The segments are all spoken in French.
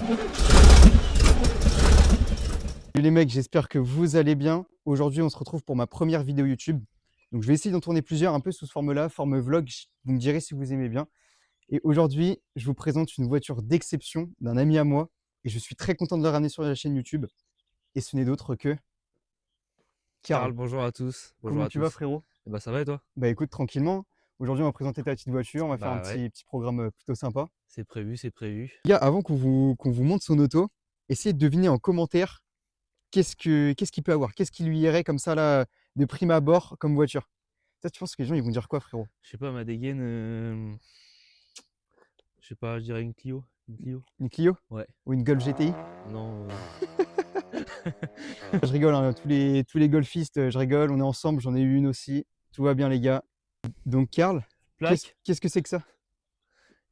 Salut les mecs, j'espère que vous allez bien. Aujourd'hui, on se retrouve pour ma première vidéo YouTube. Donc, je vais essayer d'en tourner plusieurs, un peu sous ce forme-là, forme vlog. Vous me direz si vous aimez bien. Et aujourd'hui, je vous présente une voiture d'exception d'un ami à moi. Et je suis très content de le ramener sur la chaîne YouTube. Et ce n'est d'autre que Karl, Karl. bonjour à tous. Bonjour Comment à tu vas, tous. frérot? Eh ben, ça va et toi? Bah écoute, tranquillement. Aujourd'hui, on va présenter ta petite voiture. On va faire un Bah ouais, petit programme plutôt sympa. c'est prévu, c'est prévu. Les gars, avant qu'on vous montre son auto, essayez de deviner en commentaire qu'est-ce qu'il peut avoir? Qu'est-ce qui lui irait comme ça, là, de prime abord, comme voiture? Toi, tu penses que les gens, ils vont dire quoi, frérot? Je sais pas, ma dégaine, je sais pas, je dirais une Clio. Une Clio? Une Clio? Ouais. Ou une Golf GTI? Non, Je rigole, hein, tous les golfistes, je rigole, on est ensemble, j'en ai eu une aussi. Tout va bien, les gars. Donc, Karl, qu'est-ce plaque, qu'est-ce que c'est que ça?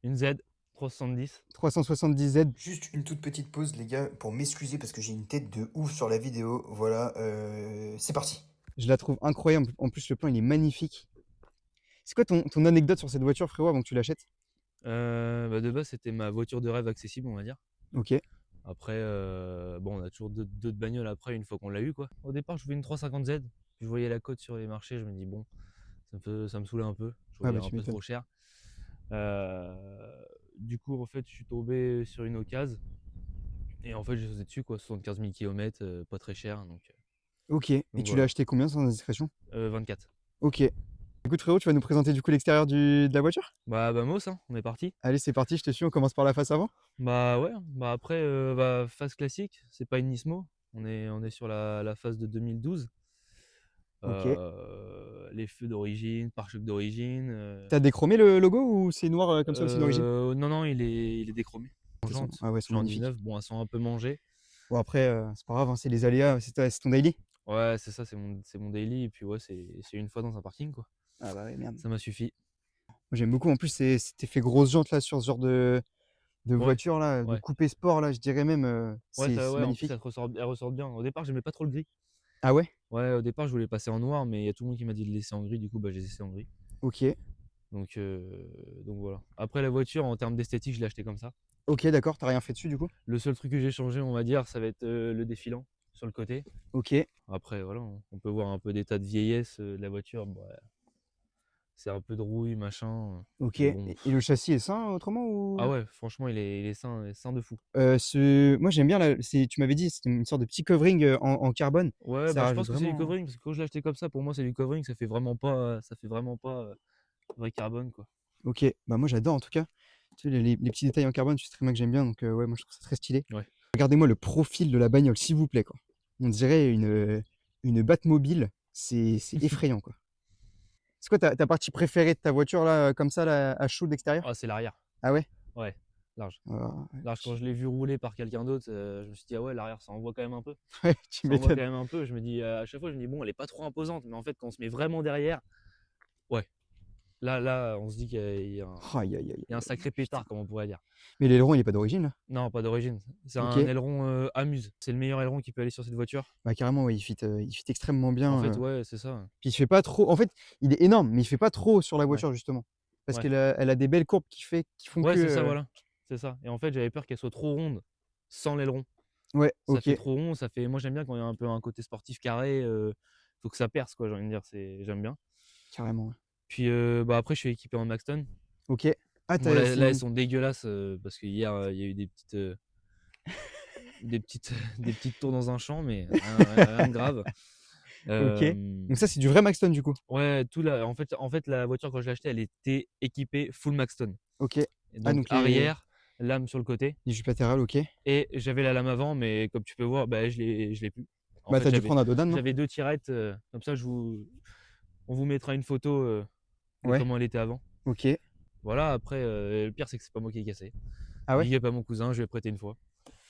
une Z 370. 370Z. Juste une toute petite pause, les gars, pour m'excuser parce que j'ai une tête de ouf sur la vidéo. Voilà, c'est parti. Je la trouve incroyable. En plus, le plan, il est magnifique. C'est quoi ton anecdote sur cette voiture, frérot, avant que tu l'achètes? Bah de base, c'était ma voiture de rêve accessible, on va dire. Ok. Après, bon, on a toujours d'autres bagnoles après, une fois qu'on l'a eu, quoi. Au départ, je voulais une 350Z. Je voyais la cote sur les marchés, je me dis, bon, ça me saoulait un peu. Je Ah voyais bah, un tu peu m'étonnes. trop cher. Euh, du coup, en fait, je suis tombé sur une occasion. Et en fait, j'ai sauté dessus, quoi. 75 000 km, pas très cher. Ok. Et Donc tu l'as voilà. acheté combien, sans indiscrétion? 24. Ok. Écoute, frérot, tu vas nous présenter du coup l'extérieur de la voiture? Bah, Mos, hein, on est parti. Allez, c'est parti, je te suis. On commence par la face avant. Bah, ouais. Bah, après, bah, phase classique, c'est pas une Nismo. On est sur la phase de 2012. Ok. Les feux d'origine, pare-choc d'origine. T'as déchromé le logo ou c'est noir comme ça aussi d'origine? Non, non, il est déchromé. Tangente, Ah ouais, c'est magnifique. 119. Bon, elles sont un peu mangées. Bon, après, c'est pas grave, hein, c'est les aléas, c'est ton daily? Ouais, c'est ça, c'est mon daily. Et puis, ouais, c'est une fois dans un parking, quoi. Ah bah ouais, merde. Ça m'a suffi. Moi, j'aime beaucoup. En plus, c'était fait grosse jante là sur ce genre de Ouais, voiture là, de ouais. coupé sport là, je dirais même. Ouais, C'est ouais, en plus, magnifique. elles ressortent bien. Au départ, j'aimais pas trop le gris. Ah ouais? Ouais, au départ, je voulais passer en noir, mais il y a tout le monde qui m'a dit de laisser en gris. Du coup, bah, j'ai laissé en gris. Ok. Donc, donc voilà. Après, la voiture, en termes d'esthétique, je l'ai acheté comme ça. Ok, d'accord. T'as rien fait dessus du coup? Le seul truc que j'ai changé, on va dire, ça va être le défilant sur le côté. Ok. Après, voilà, on peut voir un peu d'état de vieillesse de la voiture. Bah, c'est un peu de rouille, machin. Ok. Mais Et bon. le châssis est sain autrement Ah ou? ouais, franchement, il est sain, sain de fou. Moi, j'aime bien. Tu m'avais dit, c'était une sorte de petit covering en carbone. Ouais, Ça bah, je rajoute pense que c'est du vraiment. covering, parce que quand je l'ai acheté comme ça, pour moi, c'est du covering. Ça fait vraiment pas vrai carbone, quoi. Ok. Bah, moi, j'adore en tout cas. Tu sais, les petits détails en carbone, tu sais très bien que j'aime bien. Donc, ouais, moi, je trouve ça très stylé. Ouais. Regardez-moi le profil de la bagnole, s'il vous plaît, quoi. On dirait une Batmobile. C'est effrayant, quoi. C'est quoi ta partie préférée de ta voiture, là, comme ça, là, à chaud d'extérieur? Ah, c'est l'arrière. Ah ouais? Ouais, large. Ah, Large, quand je l'ai vu rouler par quelqu'un d'autre, je me suis dit, ah ouais, l'arrière, ça envoie quand même un peu. ouais, tu Ça envoie quand m'étonnes. même un peu. Je me dis, à chaque fois, je me dis, bon, elle est pas trop imposante, mais en fait, quand on se met vraiment derrière, ouais. Là, on se dit qu'il y a un, Aïe, aïe, aïe, il y a un aïe, sacré putain. pétard, comme on pourrait dire. Mais l'aileron, il est pas d'origine, là? Non, pas d'origine. C'est Ok. un aileron Amuse. C'est le meilleur aileron qui peut aller sur cette voiture. Bah, carrément, ouais, il fit extrêmement En bien. fait, ouais, c'est ça. Puis il fait pas trop. En fait, il est énorme, mais il fait pas trop sur la Ouais, voiture, justement. Parce ouais. qu'elle a des belles courbes qui font Ouais, que. c'est ça, voilà. C'est ça. Et en fait, j'avais peur qu'elle soit trop ronde sans l'aileron. Ouais, Ça ok, fait trop rond, ça fait. Moi, j'aime bien quand il y a un peu un côté sportif carré. Faut que ça perce, quoi, j'ai envie de dire. J'aime bien. carrément. Ouais. Puis, bah, après, je suis équipé en Maxton. Ok. Ah, Bon, là, c'est là, elles une. sont dégueulasses parce que hier, il y a eu des petites, des petites tours dans un champ, mais rien de grave. Ok. Euh, Donc, ça, c'est du vrai Maxton, du coup. ouais, en fait, la voiture, quand je l'ai achetée, elle était équipée full Maxton. Ok. Et Ah, donc, donc arrière, lame sur le côté. les jupes latérales, ok. Et j'avais la lame avant, mais comme tu peux voir, bah, je l'ai plus. En Bah, fait, t'as dû j'avais, prendre un Dodan, non? j'avais deux tirettes. Comme ça, on vous mettra une photo de Ouais. comment elle était avant. Ok. Voilà, après, le pire, c'est que c'est pas moi qui ai cassé. Ah ouais? Big up à mon cousin, je lui ai prêté une fois.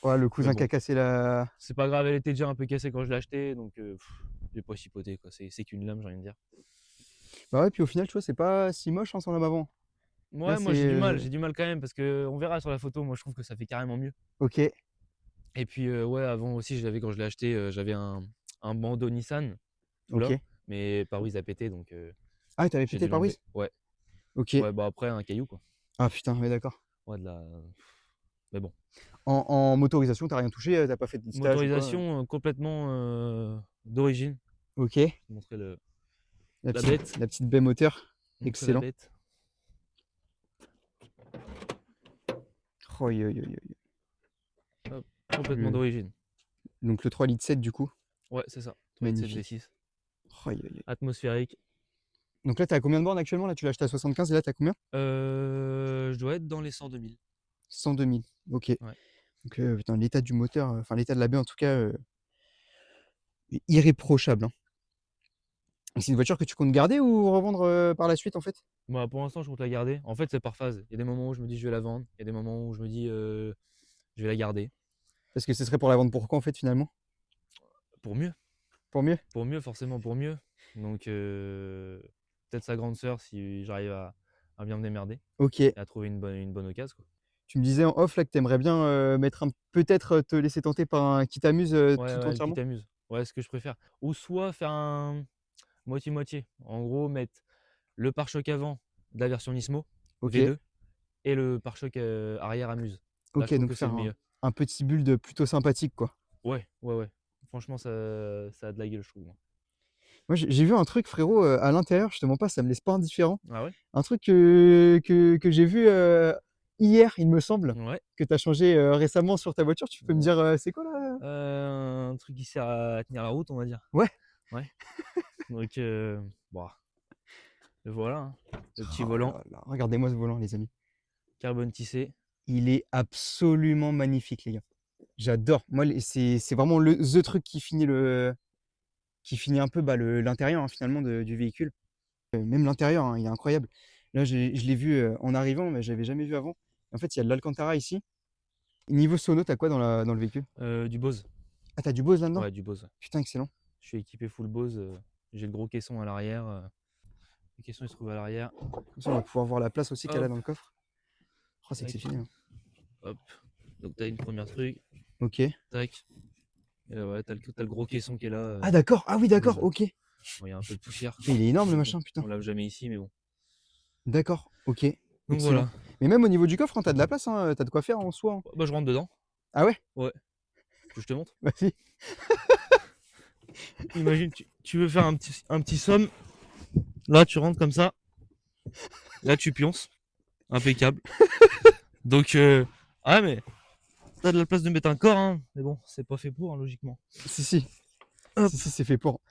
Ouais, le Mais cousin qui a bon, cassé la. c'est pas grave, elle était déjà un peu cassée quand je l'ai achetée, donc j'ai pas chipoté, quoi. C'est qu'une lame, j'ai envie de dire. Bah ouais, puis au final, tu vois, c'est pas si moche, hein, sans lame avant. Là, Ouais, moi c'est. j'ai du mal quand même, parce que on verra sur la photo, moi je trouve que ça fait carrément mieux. Ok. Et puis, ouais, avant aussi, quand je l'ai acheté, j'avais un bandeau Nissan, tout là, Ok. mais pare-brise a pété, donc Ah, t'avais j'ai pété dû le l'enlever. pare-brise? Ouais, Ok. ouais, bah après, un caillou, quoi. Ah putain, ouais, d'accord. Ouais, mais bon. En motorisation, t'as rien touché, t'as pas fait de stage ou quoi? Motorisation d'origine. Ok, Je vais montrer la bête. la petite baie moteur, Montrer la excellent. bête. Oh, yo, yo, yo, yo. Complètement Le- d'origine. Donc le 3,7 litres du coup, Ouais, c'est ça. magnifique. V6. Oh, yo, yo. Atmosphérique. Donc là, t'as combien de bornes actuellement? Là, tu l'as acheté à 75 et là, t'as combien? Je dois être dans les 102 000. 102 000, ok. Ouais. Donc putain, l'état du moteur, enfin l'état de la baie en tout cas, est irréprochable, hein. Et c'est une voiture que tu comptes garder ou revendre par la suite en fait? Moi, pour l'instant, je compte la garder. En fait, c'est par phase. Il y a des moments où je me dis je vais la vendre. Il y a des moments où je me dis je vais la garder. Parce que ce serait pour la vendre pour quand en fait finalement? Pour mieux. Pour mieux? Pour mieux, forcément, pour mieux. Donc, peut-être sa grande sœur si j'arrive à bien me démerder Ok. et à trouver une bonne occasion, quoi. Tu me disais en off là que t'aimerais bien mettre peut-être te laisser tenter par un qui t'amuse Ouais, tout ouais, qui entièrement? t'amuse. Ouais, ce que je préfère. Ou soit faire un moitié-moitié. En gros, mettre le pare-choc avant de la version Nismo Ok. V2 et le pare-choc arrière Amuse. Là, Ok, je trouve donc que c'est le faire mieux. un petit build plutôt sympathique quoi. Ouais. Franchement, ça a de la gueule, je trouve. Moi j'ai vu un truc frérot à l'intérieur, je te mens pas, ça me laisse pas indifférent. Ah ouais? Un truc que j'ai vu hier, il me semble, Ouais. que tu as changé récemment sur ta voiture. Tu peux me Ouais. dire c'est quoi là? Un truc qui sert à tenir la route, on va dire. Ouais. Ouais. Donc, bon, le voilà, hein. Le petit Oh volant, là là, regardez-moi ce volant, les amis. carbone tissé. Il est absolument magnifique, les gars. J'adore. Moi, c'est vraiment the truc qui finit un peu l'intérieur hein, finalement du véhicule. Même l'intérieur, hein, il est incroyable. Là, je l'ai vu en arrivant, mais je l'avais jamais vu avant. En fait, il y a de l'Alcantara ici. Niveau sono, t'as quoi dans le véhicule? Du Bose. Ah, t'as du Bose là-dedans? Ouais, du Bose. Putain, excellent. Je suis équipé full Bose. J'ai le gros caisson à l'arrière. Le caisson il se trouve à l'arrière. Comme ça, on va pouvoir voir la place aussi qu'elle a Hop. dans le coffre. Oh, c'est Tac. exceptionnel. Hop. Donc t'as une première truc. Ok. Tac. Et là, ouais, t'as le gros caisson qui est là. Ah, d'accord. Ah oui, d'accord. Bose. Ok. Bon, il y a un peu de poussière. Il est énorme le Bon, machin, putain. on lave jamais ici, mais bon. D'accord. Ok. Donc Excellent. voilà. Mais même au niveau du coffre, hein, t'as de la place, hein, t'as de quoi faire en soi, hein. Bah, je rentre dedans. Ah ouais? Ouais. Je te montre. Vas-y. Imagine, tu veux faire un petit somme. Là, tu rentres comme ça. Là, tu pionces. Impeccable. Donc, ah, mais t'as de la place de mettre un corps, hein. Mais bon, c'est pas fait pour, hein, logiquement. Si. Hop. Si, c'est fait pour.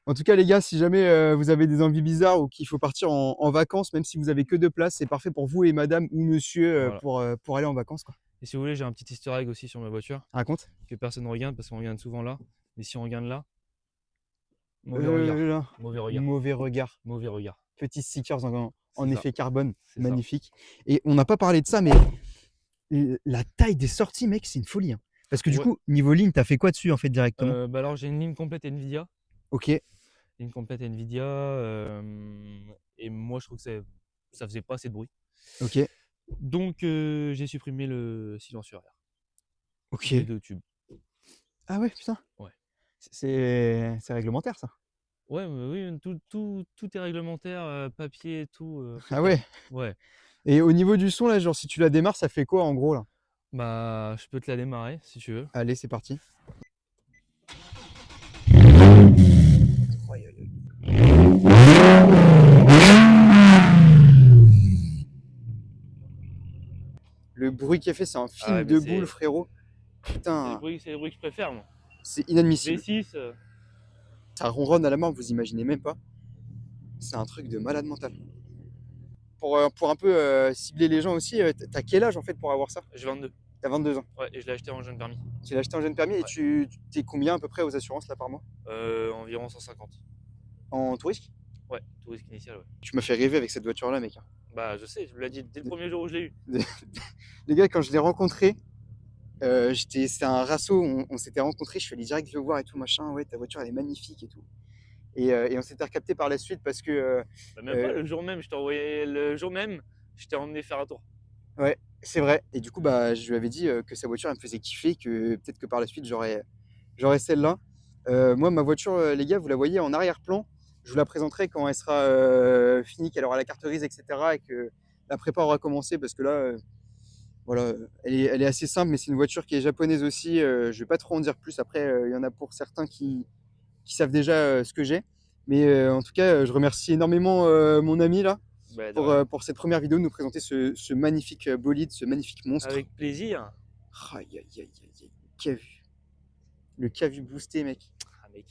En tout cas, les gars, si jamais vous avez des envies bizarres ou qu'il faut partir en vacances, même si vous avez que 2 places, c'est parfait pour vous et madame ou monsieur Voilà. pour aller en vacances, quoi. Et si vous voulez, j'ai un petit easter egg aussi sur ma voiture Raconte. que personne ne regarde parce qu'on regarde souvent là. Mais si on regarde là, mauvais regard. Là. Mauvais regard. Mauvais regard. Mauvais regard. Petit stickers en C'est ça. effet carbone. C'est ça. Magnifique. Et on n'a pas parlé de ça, mais la taille des sorties, mec, c'est une folie, hein. Parce que du Ouais. coup, niveau ligne, t'as fait quoi dessus, en fait, directement? Bah alors, j'ai une ligne complète Nvidia. Ok. Ligne complète Nvidia. Et moi, je trouve que ça faisait pas assez de bruit. Ok. Donc, j'ai supprimé le silencieux arrière. Ok. Les 2 tubes. Ah ouais, putain. Ouais. C'est réglementaire, ça. Ouais, mais oui, tout est réglementaire, papier et tout. Ah ouais. Ouais. Et au niveau du son, là, genre, si tu la démarres, ça fait quoi, en gros, là? Bah, je peux te la démarrer si tu veux. Allez, c'est parti. Le bruit qu'il a fait, c'est un film ouais, de mais boule, frérot. C'est Putain, le bruit que je préfère, moi. c'est inadmissible. V6, Ça ronronne à la mort, vous imaginez même pas. C'est un truc de malade mental. Pour un peu cibler les gens aussi, t'as quel âge en fait pour avoir ça? j'ai 22. T'as 22 ans. Ouais, et je l'ai acheté en jeune permis. Tu l'as acheté en jeune permis et Ouais. tu t'es combien à peu près aux assurances là par mois? Environ 150. En tout risque? Ouais, tout risque initial, ouais. Tu m'as fait rêver avec cette voiture là, mec. Bah, je sais, je vous l'ai dit dès le premier jour où je l'ai eu. Les gars, quand je l'ai rencontré, c'était un rasso, on s'était rencontrés, je suis allé direct le voir et tout, machin. Ouais, ta voiture elle est magnifique et tout. Et on s'était recapté par la suite parce que Bah, même pas, le jour même, je t'ai emmené faire un tour. ouais, c'est vrai. Et du coup, bah, je lui avais dit que sa voiture, elle me faisait kiffer, que peut-être que par la suite, j'aurais celle-là. Moi, ma voiture, les gars, vous la voyez en arrière-plan. Je vous la présenterai quand elle sera finie, qu'elle aura la carte grise, etc. et que la prépa aura commencé, parce que là, Voilà, elle est assez simple, mais c'est une voiture qui est japonaise aussi. Je vais pas trop en dire plus. Après, il y en a pour certains qui savent déjà ce que j'ai. Mais en tout cas, je remercie énormément mon ami là Bah, de rien. pour cette première vidéo de nous présenter ce magnifique bolide, ce magnifique monstre. Avec plaisir. Aïe, aïe, aïe, aïe, aïe. Cavu. Le cavu boosté, mec. Ah mec,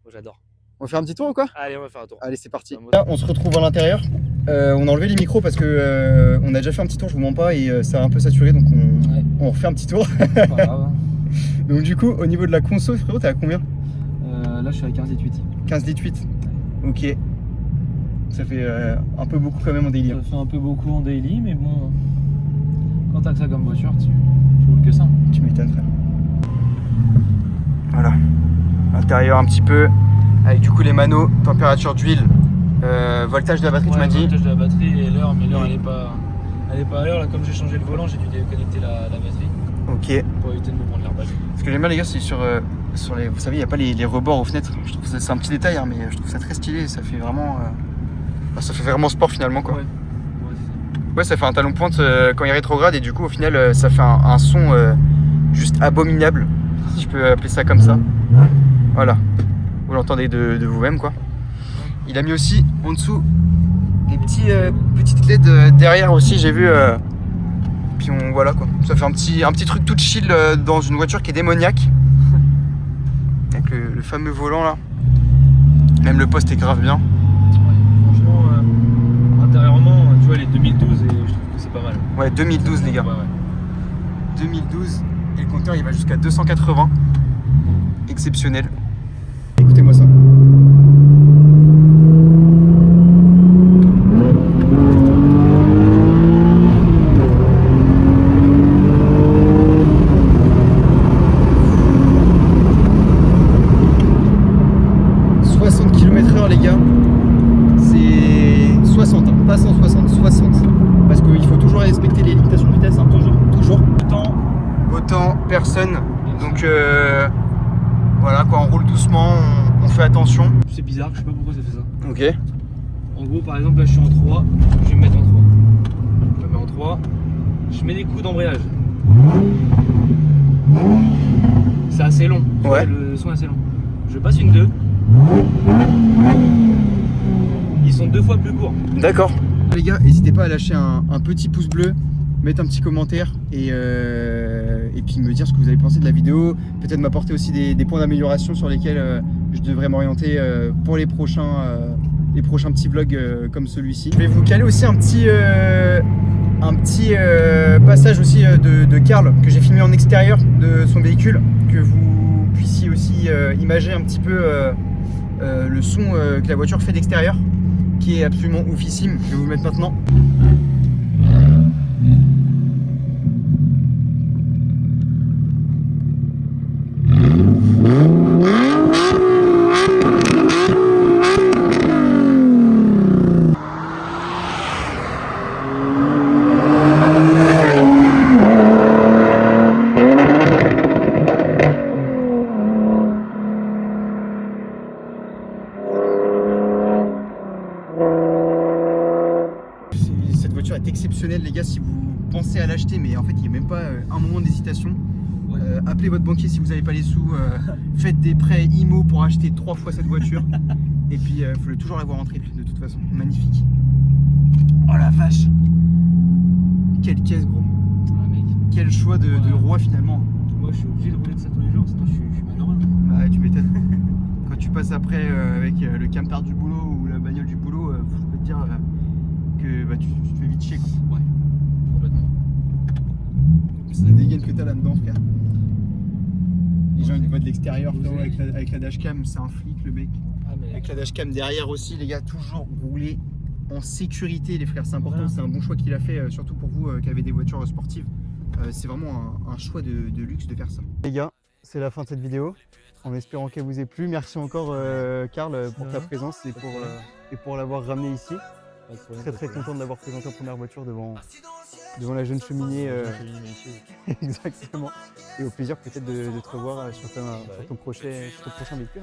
moi j'adore. On va faire un petit tour ou quoi? Allez, on va faire un tour. Allez, c'est parti. Bah, moi- Là, on se retrouve à l'intérieur. On a enlevé les micros parce que on a déjà fait un petit tour, je vous mens pas, et ça a un peu saturé, donc on refait un petit tour. Pas grave. Donc du coup, au niveau de la conso, frérot, t'es à combien? Là, je suis à 15,8. 15,8. Ok. Ça fait un peu beaucoup quand même en daily. Ça fait un peu beaucoup en daily, mais bon, quand t'as que ça comme voiture, tu roules que ça. Tu m'étonnes, frère. Voilà. L'intérieur un petit peu, avec du coup les manos, température d'huile, voltage de la batterie, tu m'as Le dit. voltage de la batterie et l'heure, mais l'heure elle est pas à l'heure. Là, comme j'ai changé le volant, j'ai dû déconnecter la batterie Ok. pour éviter de me prendre l'airbag. Ce que j'aime bien les gars, c'est sur les, vous savez, il n'y a pas les rebords aux fenêtres. Je trouve ça, c'est un petit détail, hein, mais je trouve ça très stylé. Ça fait vraiment, ça fait vraiment sport finalement quoi. Ouais, c'est ça. Ouais, ça fait un talon pointe quand il est rétrograde et du coup au final ça fait un son juste abominable, si je peux appeler ça comme ça. Voilà, vous l'entendez de vous-même quoi. Il a mis aussi en dessous des petites LED derrière aussi, j'ai vu. Puis voilà quoi, ça fait un petit truc tout chill dans une voiture qui est démoniaque. Avec le fameux volant là. Même le poste est grave bien. Ouais, franchement, intérieurement, tu vois, les 2012 et je trouve que c'est pas mal. Ouais, 2012 les gars. Ouais. 2012 et le compteur il va jusqu'à 280. Exceptionnel. Écoutez-moi ça. Les gars, c'est 60, hein, pas 160, 60. Parce qu'il faut toujours respecter les limitations de vitesse, hein, toujours. Autant personne. Donc voilà quoi, on roule doucement, on fait attention. C'est bizarre, je sais pas pourquoi ça fait ça. Ok. En gros, par exemple, là je suis en 3, je vais me mettre en 3. Je me mets en 3, je mets des coups d'embrayage. C'est assez long, Ouais. Le son est assez long. Je passe une 2. Ils sont 2 fois plus courts. D'accord. Les gars, n'hésitez pas à lâcher un petit pouce bleu, mettre un petit commentaire et puis me dire ce que vous avez pensé de la vidéo. Peut-être m'apporter aussi des points d'amélioration sur lesquels je devrais m'orienter pour les prochains petits vlogs comme celui-ci. Je vais vous caler aussi un petit passage aussi de Karl que j'ai filmé en extérieur de son véhicule, que vous puissiez aussi imager un petit peu le son que la voiture fait d'extérieur, qui est absolument oufissime. Je vais vous le mettre maintenant. Cette voiture est exceptionnelle les gars, si vous pensez à l'acheter, mais en fait il n'y a même pas un moment d'hésitation. Ouais. Appelez votre banquier si vous n'avez pas les sous, faites des prêts IMO pour acheter 3 fois cette voiture. Et puis il faut toujours l'avoir en triple de toute façon, magnifique. Oh la vache, quelle caisse gros, Ah, mec. quel choix de roi finalement. Moi je suis obligé de rouler de ça tous les jours, sinon je suis malheureux. Bah ouais, tu m'étonnes. Quand tu passes après avec le camtar du boulot ou la bagnole du boulot, je peux te dire que bah, tu te fais vite chier quoi. Ouais, complètement. C'est la dégaine que t'as là-dedans frère. Les gens ils te voient de l'extérieur frérot, avec la dashcam, c'est un flic le mec. Ah, mais Avec la dashcam derrière aussi les gars, toujours rouler en sécurité les frères, c'est important, Voilà. c'est un bon choix qu'il a fait, surtout pour vous qui avez des voitures sportives. C'est vraiment un choix de luxe de faire ça. Les gars, c'est la fin de cette vidéo, en espérant qu'elle vous ait plu. Merci encore Karl pour ta présence et pour l'avoir ramené ici. Très content de l'avoir présenté en première voiture devant la jeune cheminée. Exactement. Et au plaisir peut-être de te revoir sur ton prochain véhicule.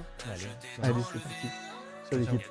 Allez, c'est parti. Sur l'équipe.